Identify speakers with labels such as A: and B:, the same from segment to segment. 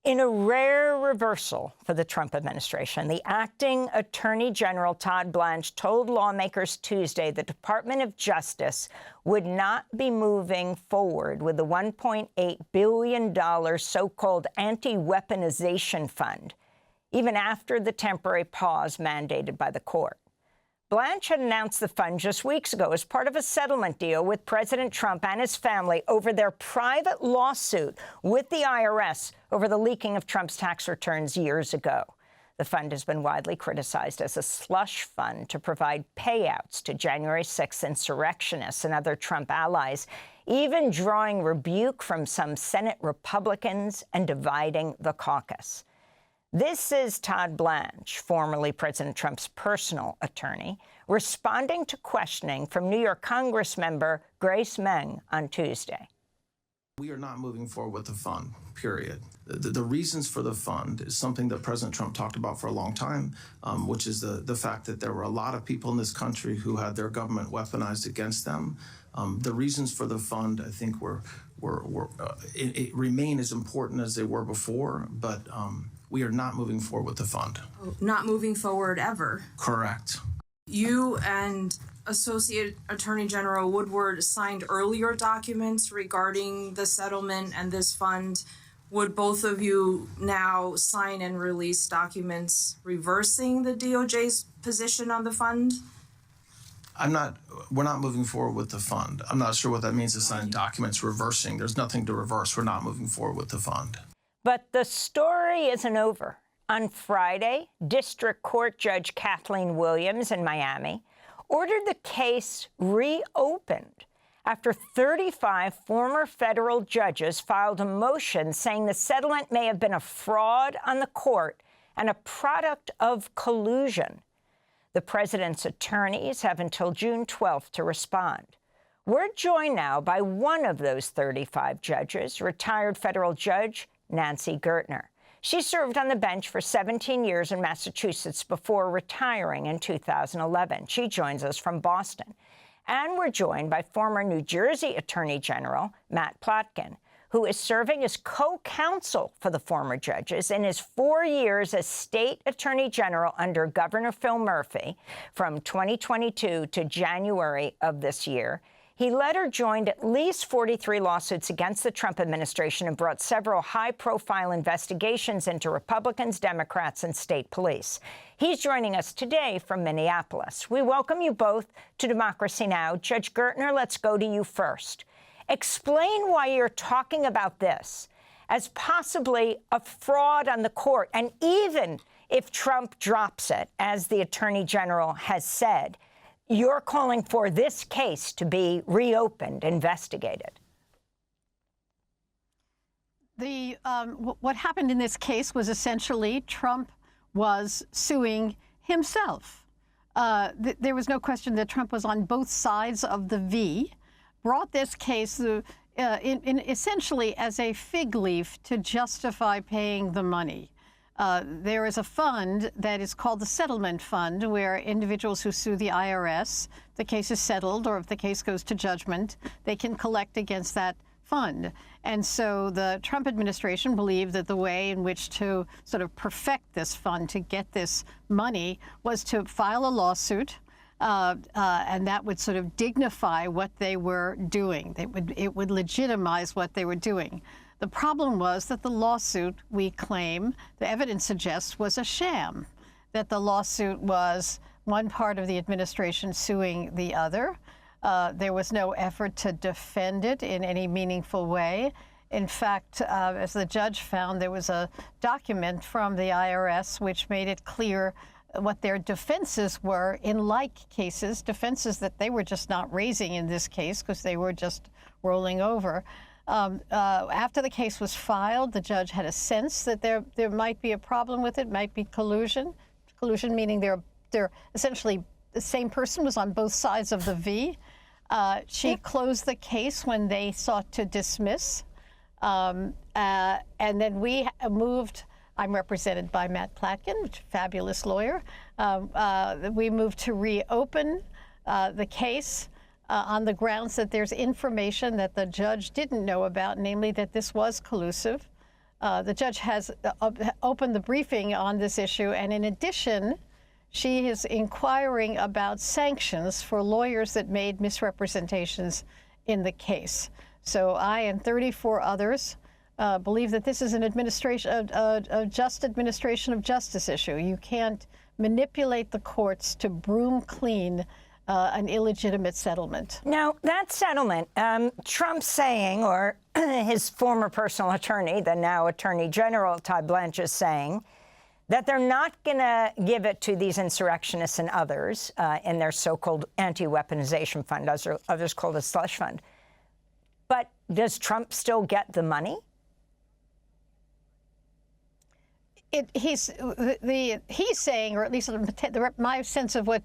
A: In a rare reversal for the Trump administration, the acting Attorney General Todd Blanche told lawmakers Tuesday the Department of Justice would not be moving forward with the $1.8 billion so-called anti-weaponization fund, even after the temporary pause mandated by the court. Blanche had announced the fund just weeks ago as part of a settlement deal with President Trump and his family over their private lawsuit with the IRS over the leaking of Trump's tax returns years ago. The fund has been widely criticized as a slush fund to provide payouts to January 6th insurrectionists and other Trump allies, even drawing rebuke from some Senate Republicans and dividing the caucus. This is Todd Blanche, formerly President Trump's personal attorney, responding to questioning from New York Congressmember Grace Meng on Tuesday.
B: We are not moving forward with the fund, period. The reasons for the fund is something that President Trump talked about for a long time, which is the fact that there were a lot of people in this country who had their government weaponized against them. The reasons for the fund, I think, it remain as important as they were before, but we are not moving forward with the fund.
C: Not moving forward ever?
B: Correct.
C: You and Associate Attorney General Woodward signed earlier documents regarding the settlement and this fund. Would both of you now sign and release documents reversing the DOJ's position on the fund?
B: We're not moving forward with the fund. I'm not sure what that means to sign documents reversing. There's nothing to reverse. We're not moving forward with the fund.
A: But the story isn't over. On Friday, District Court Judge Kathleen Williams in Miami ordered the case reopened after 35 former federal judges filed a motion saying the settlement may have been a fraud on the court and a product of collusion. The president's attorneys have until June 12th to respond. We're joined now by one of those 35 judges, retired federal judge Nancy Gertner. She served on the bench for 17 years in Massachusetts before retiring in 2011. She joins us from Boston. And we're joined by former New Jersey Attorney General Matt Platkin, who is serving as co-counsel for the former judges in his 4 years as state attorney general under Governor Phil Murphy from 2022 to January of this year. He led or joined at least 43 lawsuits against the Trump administration and brought several high-profile investigations into Republicans, Democrats, and state police. He's joining us today from Minneapolis. We welcome you both to Democracy Now! Judge Gertner, let's go to you first. Explain why you're talking about this as possibly a fraud on the court, and even if Trump drops it, as the Attorney General has said, you're calling for this case to be reopened, investigated.
D: What happened in this case was essentially Trump was suing himself. There was no question that Trump was on both sides of the V, brought this case essentially as a fig leaf to justify paying the money. There is a fund that is called the Settlement Fund, where individuals who sue the IRS, the case is settled, or if the case goes to judgment, they can collect against that fund. And so the Trump administration believed that the way in which to sort of perfect this fund, to get this money, was to file a lawsuit, and that would sort of dignify what they were doing. It would legitimize what they were doing. The problem was that the lawsuit, we claim, the evidence suggests, was a sham, that the lawsuit was one part of the administration suing the other. There was no effort to defend it in any meaningful way. In fact, as the judge found, there was a document from the IRS which made it clear what their defenses were in like cases, defenses that they were just not raising in this case because they were just rolling over. After the case was filed, the judge had a sense that there might be a problem with it, might be collusion. Collusion meaning they're essentially the same person was on both sides of the V. She closed the case when they sought to dismiss. And then we moved. I'm represented by Matt Platkin, which is a fabulous lawyer. We moved to reopen the case on the grounds that there's information that the judge didn't know about, namely that this was collusive. The judge has opened the briefing on this issue, and in addition, she is inquiring about sanctions for lawyers that made misrepresentations in the case. So I and 34 others believe that this is an just administration of justice issue. You can't manipulate the courts to broom clean an illegitimate settlement.
A: Now, that settlement, Trump saying, or his former personal attorney, the now Attorney General Todd Blanche, is saying that they're not going to give it to these insurrectionists and others in their so-called anti-weaponization fund, others called a slush fund. But does Trump still get the money?
D: He's saying, or at least my sense of what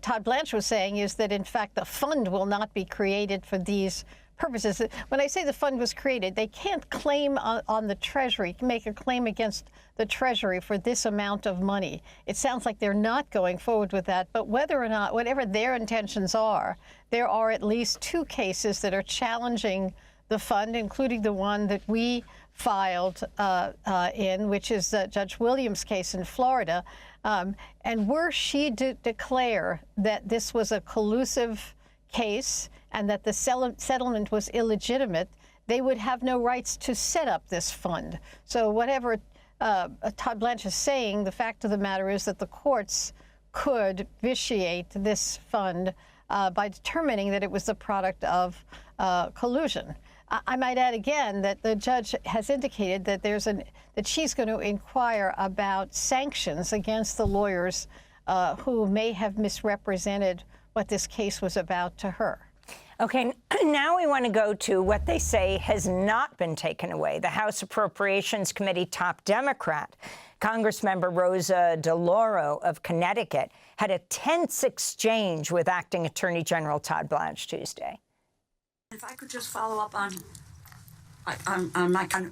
D: Todd Blanche was saying is that, in fact, the fund will not be created for these purposes. When I say the fund was created, they can't claim on the Treasury, make a claim against the Treasury for this amount of money. It sounds like they're not going forward with that. But whether or not, whatever their intentions are, there are at least 2 cases that are challenging the fund, including the one that we filed in, which is Judge Williams' case in Florida. And were she to declare that this was a collusive case and that the settlement was illegitimate, they would have no rights to set up this fund. So whatever Todd Blanche is saying, the fact of the matter is that the courts could vitiate this fund by determining that it was the product of collusion. I might add again that the judge has indicated that that she's going to inquire about sanctions against the lawyers who may have misrepresented what this case was about to her.
A: Okay, now we want to go to what they say has not been taken away. The House Appropriations Committee top Democrat, Congressmember Rosa DeLauro of Connecticut, had a tense exchange with Acting Attorney General Todd Blanche Tuesday.
E: If I could just follow up on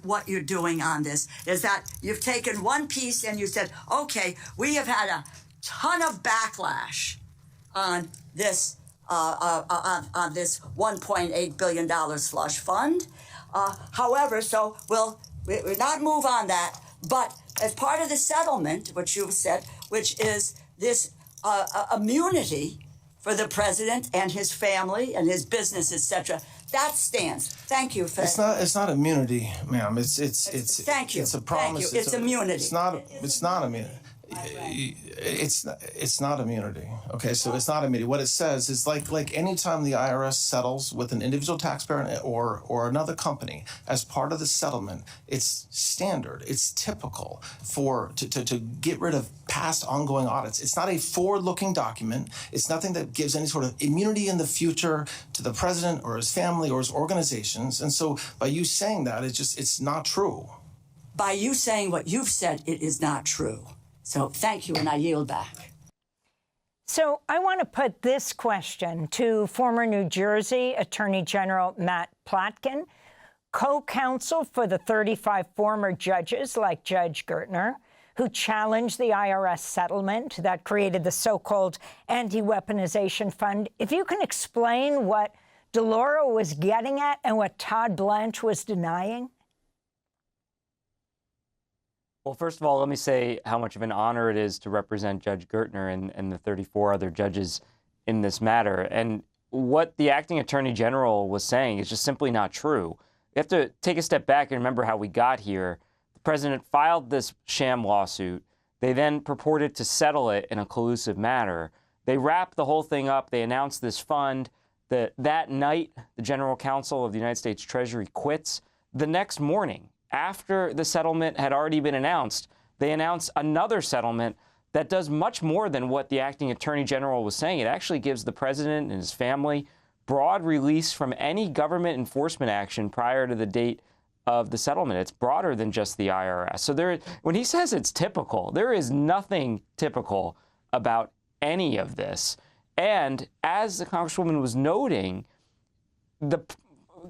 E: what you're doing on this, is that you've taken one piece and you said, okay, we have had a ton of backlash on this on this $1.8 billion slush fund. However, so we'll not move on that, but as part of the settlement, which you've said, which is this immunity for the president and his family and his business, etc. That stands. Thank you. For
B: It's not immunity, ma'am. It's
E: thank you.
B: It's a promise.
E: Thank you. It's immunity.
B: It's not immunity. It's not immunity. Okay, so it's not immunity. What it says is like any time the IRS settles with an individual taxpayer or another company as part of the settlement, it's standard. It's typical to get rid of past ongoing audits. It's not a forward-looking document. It's nothing that gives any sort of immunity in the future to the president or his family or his organizations. And so by you saying that, it's not true.
E: By you saying what you've said, it is not true. So thank you, and I yield back.
A: So I want to put this question to former New Jersey Attorney General Matt Platkin, co-counsel for the 35 former judges like Judge Gertner, who challenged the IRS settlement that created the so-called anti-weaponization fund. If you can explain what DeLauro was getting at and what Todd Blanche was denying.
F: Well, first of all, let me say how much of an honor it is to represent Judge Gertner and the 34 other judges in this matter. And what the acting attorney general was saying is just simply not true. We have to take a step back and remember how we got here. The president filed this sham lawsuit. They then purported to settle it in a collusive manner. They wrapped the whole thing up. They announced this fund. That night, the general counsel of the United States Treasury quits. The next morning, after the settlement had already been announced, they announced another settlement that does much more than what the acting attorney general was saying. It actually gives the president and his family broad release from any government enforcement action prior to the date of the settlement. It's broader than just the IRS. So when he says it's typical, there is nothing typical about any of this. And as the Congresswoman was noting, the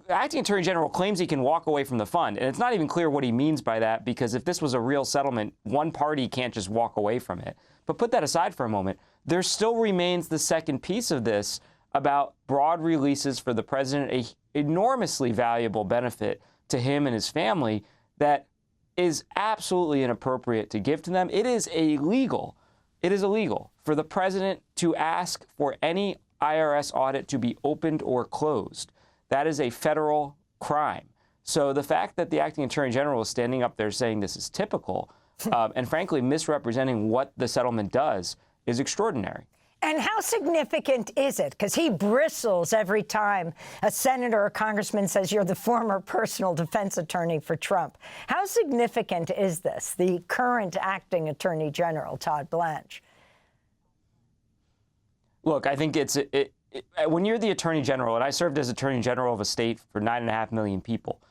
F: acting attorney general claims he can walk away from the fund. And it's not even clear what he means by that, because if this was a real settlement, one party can't just walk away from it. But put that aside for a moment. There still remains the second piece of this about broad releases for the president, a enormously valuable benefit to him and his family that is absolutely inappropriate to give to them. It is illegal. It is illegal for the president to ask for any IRS audit to be opened or closed. That is a federal crime. So the fact that the acting attorney general is standing up there saying this is typical and frankly misrepresenting what the settlement does is extraordinary.
A: And how significant is it? Because he bristles every time a senator or congressman says you're the former personal defense attorney for Trump. How significant is this, the current acting attorney general, Todd Blanche?
F: Look, I think when you're the attorney general, and I served as attorney general of a state for 9.5 million people,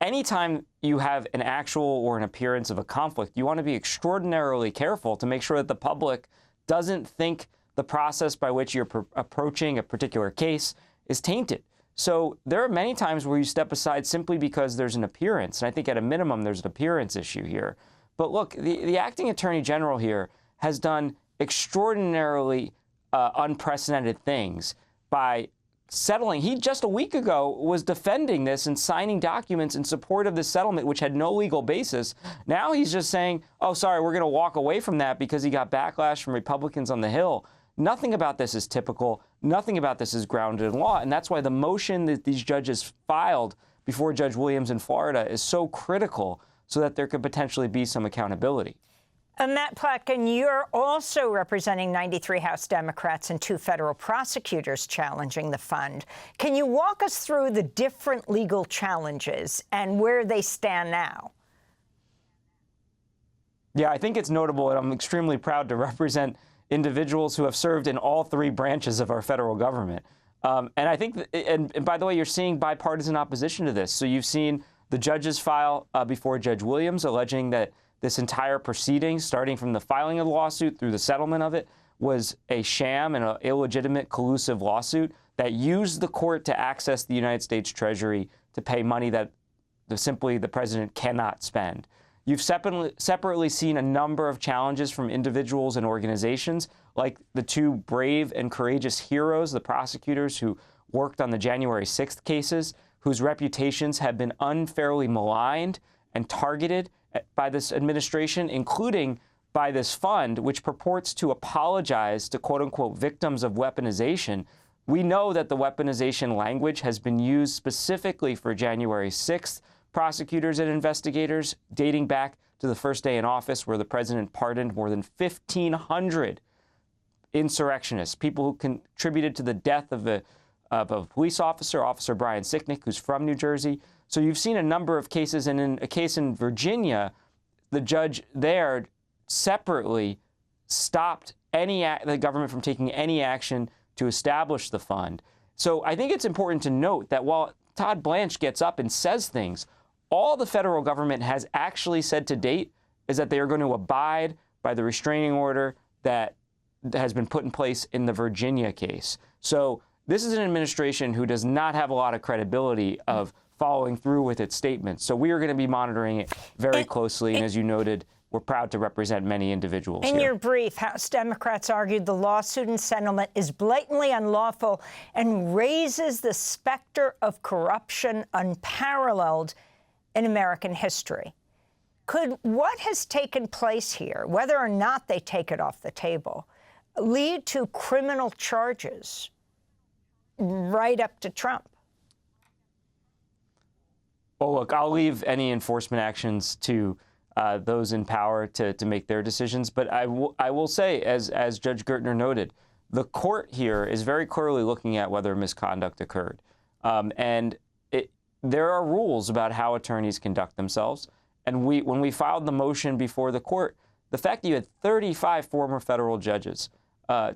F: anytime you have an actual or an appearance of a conflict, you want to be extraordinarily careful to make sure that the public doesn't think the process by which you're approaching a particular case is tainted. So there are many times where you step aside simply because there's an appearance. And I think at a minimum, there's an appearance issue here. But look, the acting attorney general here has done extraordinarily unprecedented things by settling. He just a week ago was defending this and signing documents in support of this settlement, which had no legal basis. Now he's just saying, oh, sorry, we're going to walk away from that because he got backlash from Republicans on the Hill. Nothing about this is typical. Nothing about this is grounded in law. And that's why the motion that these judges filed before Judge Williams in Florida is so critical so that there could potentially be some accountability.
A: Matt Platkin, you're also representing 93 House Democrats and 2 federal prosecutors challenging the fund. Can you walk us through the different legal challenges and where they stand now?
F: Yeah, I think it's notable, and I'm extremely proud to represent individuals who have served in all 3 branches of our federal government. And I think, and by the way, you're seeing bipartisan opposition to this. So you've seen the judges file before Judge Williams alleging that this entire proceeding, starting from the filing of the lawsuit through the settlement of it, was a sham and an illegitimate collusive lawsuit that used the court to access the United States Treasury to pay money that simply the president cannot spend. You've separately seen a number of challenges from individuals and organizations, like the 2 brave and courageous heroes, the prosecutors who worked on the January 6th cases, whose reputations have been unfairly maligned and targeted by this administration, including by this fund, which purports to apologize to quote-unquote victims of weaponization. We know that the weaponization language has been used specifically for January 6th prosecutors and investigators, dating back to the first day in office where the president pardoned more than 1,500 insurrectionists, people who contributed to the death of a police officer, Officer Brian Sicknick, who's from New Jersey. So you've seen a number of cases, and in a case in Virginia, the judge there separately stopped the government from taking any action to establish the fund. So I think it's important to note that while Todd Blanche gets up and says things, all the federal government has actually said to date is that they are going to abide by the restraining order that has been put in place in the Virginia case. So this is an administration who does not have a lot of credibility of following through with its statements. So we are going to be monitoring it very closely. And as you noted, we're proud to represent many individuals
A: In
F: here.
A: your brief, House Democrats argued the lawsuit and settlement is blatantly unlawful and raises the specter of corruption unparalleled in American history. Could what has taken place here, whether or not they take it off the table, lead to criminal charges right up to Trump?
F: Well, look, I'll leave any enforcement actions to those in power to make their decisions. But I will say, as Judge Gertner noted, the court here is very clearly looking at whether misconduct occurred. And there are rules about how attorneys conduct themselves. And when we filed the motion before the court, the fact that you had 35 former federal judges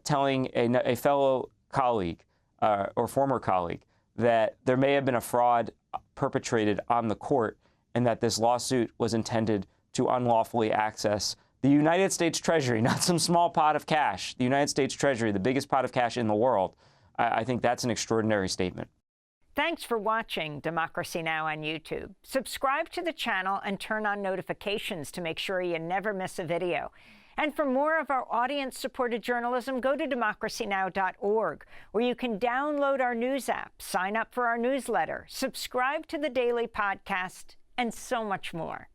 F: telling a fellow colleague or former colleague that there may have been a fraud perpetrated on the court and that this lawsuit was intended to unlawfully access the United States Treasury, not some small pot of cash, the United States Treasury, the biggest pot of cash in the world. I think that's an extraordinary statement.
A: Thanks for watching Democracy Now! On YouTube. Subscribe to the channel and turn on notifications to make sure you never miss a video. And for more of our audience-supported journalism, go to democracynow.org, where you can download our news app, sign up for our newsletter, subscribe to the daily podcast, and so much more.